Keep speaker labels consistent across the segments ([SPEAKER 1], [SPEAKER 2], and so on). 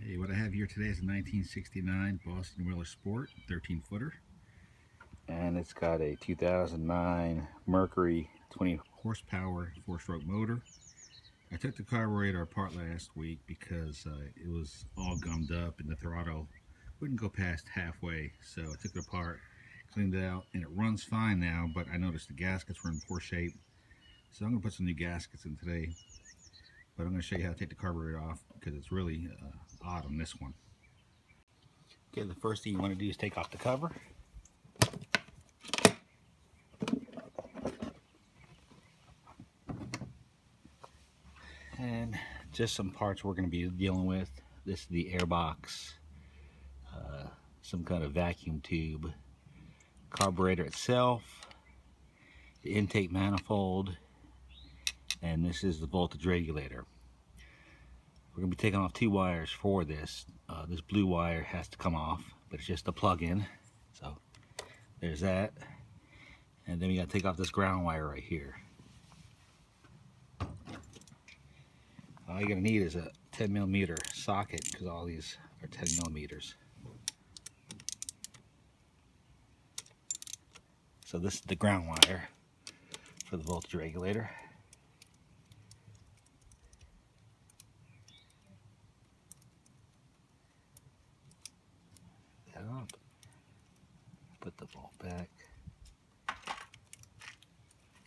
[SPEAKER 1] Hey, what I have here today is a 1969 Boston Whaler Sport 13-footer. And it's got a 2009 Mercury 20 horsepower 4-stroke motor. I took the carburetor apart last week because it was all gummed up and the throttle wouldn't go past halfway. So I took it apart, cleaned it out, and it runs fine now, but I noticed the gaskets were in poor shape. So I'm going to put some new gaskets in today. But I'm going to show you how to take the carburetor off because it's really odd on this one. Okay, the first thing you want to do is take off the cover. And just some parts we're going to be dealing with. This is the air box, some kind of vacuum tube, carburetor itself, the intake manifold, and this is the voltage regulator. We're going to be taking off 2 wires for this. This blue wire has to come off, but it's just a plug-in. So there's that. And then we got to take off this ground wire right here. All you're going to need is a 10mm socket because all these are 10mm. So this is the ground wire for the voltage regulator. That up. Put the bolt back.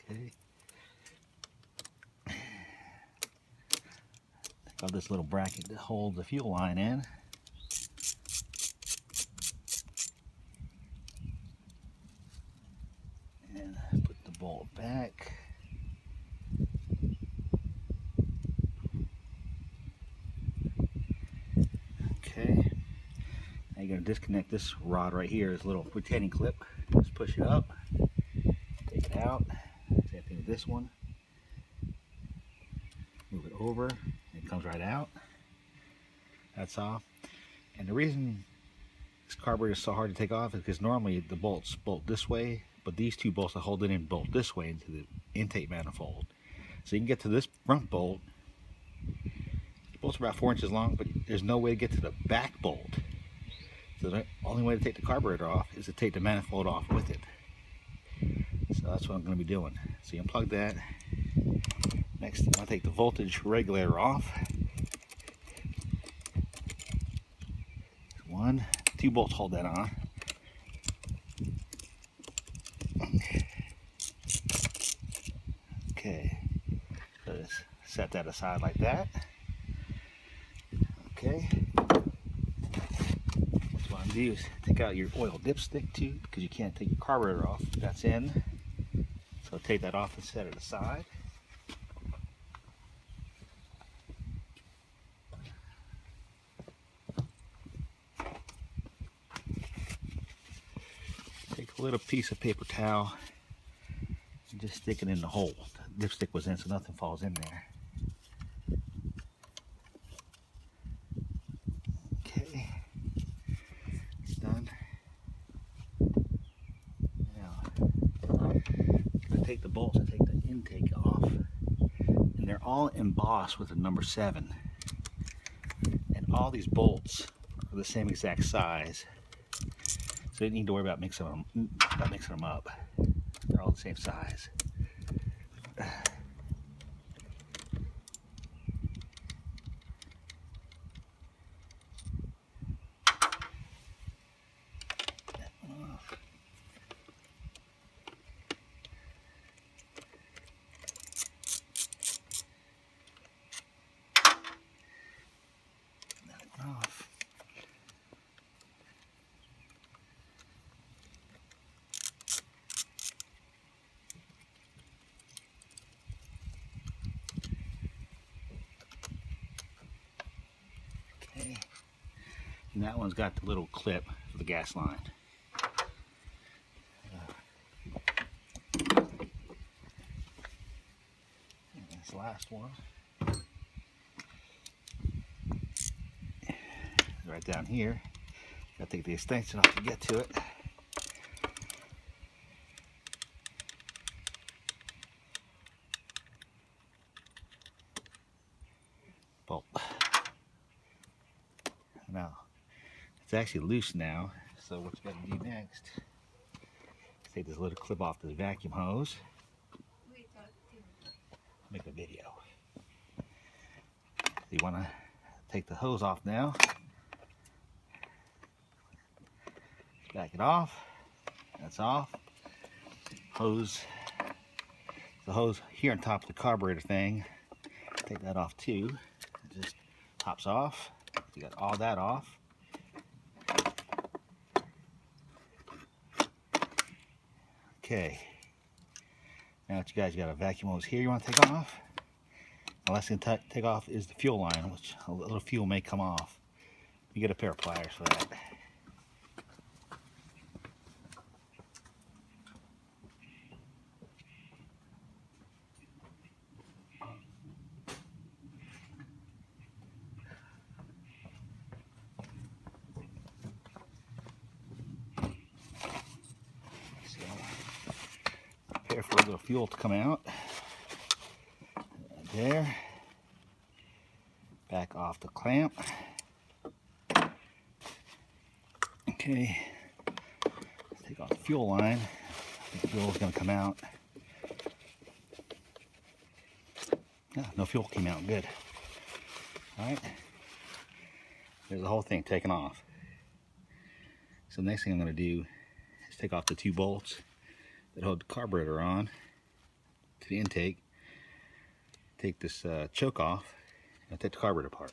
[SPEAKER 1] Okay. Got this little bracket that holds the fuel line in. And put the bolt back. Okay. Now you're going to disconnect this rod right here, this little retaining clip. Just push it up, take it out. Same thing with this one. Move it over, it comes right out. That's off. And the reason this carburetor is so hard to take off is because normally the bolts bolt this way, but these 2 bolts are holding in bolt this way into the intake manifold. So you can get to this front bolt. The bolts are about 4 inches long, but there's no way to get to the back bolt. So the only way to take the carburetor off is to take the manifold off with it. So that's what I'm going to be doing. So you unplug that. Next, I'm going to take the voltage regulator off. 1, 2 bolts hold that on. Okay, so just set that aside like that. Okay, what you want to do is take out your oil dipstick tube because you can't take your carburetor off. That's in. So take that off and set it aside. Take a little piece of paper towel and just stick it in the hole. The dipstick was in, so nothing falls in there. Okay, it's done. Now, I'm going to take the bolts and take the intake off. And they're all embossed with a number 7. And all these bolts are the same exact size. So you don't need to worry about mixing them up. They're all the same size. Off. Okay, and that one's got the little clip for the gas line. And this last one, right down here. Gotta take the extension off to get to it. Bolt. Now, it's actually loose now, so what you got to do next is take this little clip off the vacuum hose. Make a video. So you want to take the hose off now. Back it off. That's off. Hose. The hose here on top of the carburetor thing. Take that off too. It just pops off. You got all that off. Okay. Now what you guys got a vacuum hose here you want to take off. The last thing to take off is the fuel line, which a little fuel may come off. You get a pair of pliers for that. Prepare for a little fuel to come out. Right there. Back off the clamp. Okay. Take off the fuel line. The fuel is going to come out. No fuel came out. Good. Alright. There's the whole thing taken off. So the next thing I'm going to do is take off the 2 bolts that hold the carburetor on to the intake. Take this choke off and take the carburetor apart.